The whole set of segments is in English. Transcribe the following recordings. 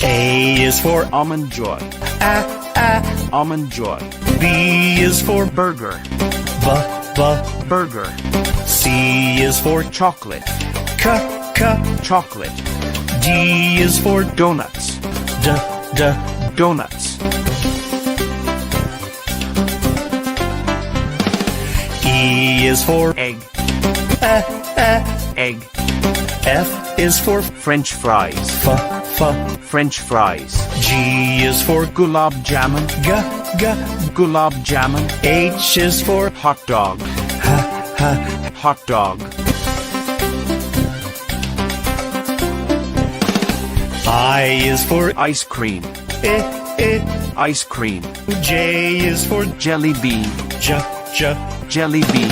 A is for Almond Joy. Almond Joy. B is for Burger. Burger. C is for Chocolate. Chocolate. D is for Donuts. Donuts. E is for Egg. Egg. F is for French fries. French fries. G is for Gulab jamun. Gulab jamun. H is for Hot dog. Hot dog. I is for Ice cream. Ice cream. J is for Jelly bean. Jelly bean.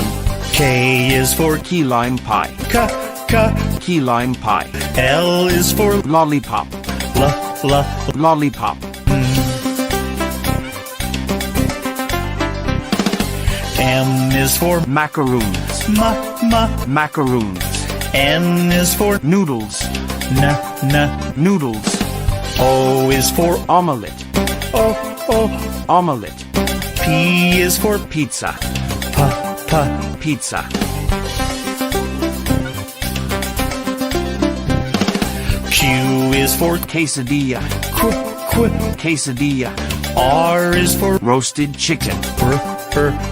K is for Key lime pie. Key lime pie. L is for Lollipop. Lollipop. M is for Macaroons. Macaroons. N is for Noodles. Noodles. O is for Omelette. Omelette. P is for Pizza. Pizza. Q is for Quesadilla. Quesadilla. R is for Roasted chicken.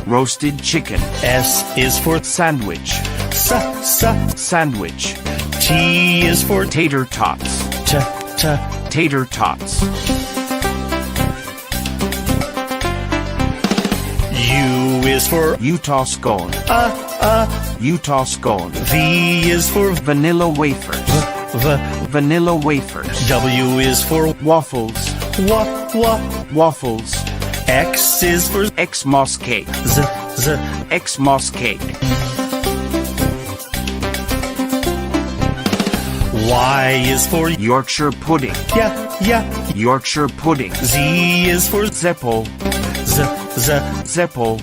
Roasted chicken. S is for Sandwich. Sandwich. T is for Tater tots. Tater tots. U is for Utah scone. Utah scone. V is for Vanilla wafers. Vanilla wafers. W is for Waffles. Waffles. X is for Xmas cake. Xmas cake. Y is for Yorkshire pudding. Yorkshire pudding. Z is for Zeppo. Zeppo.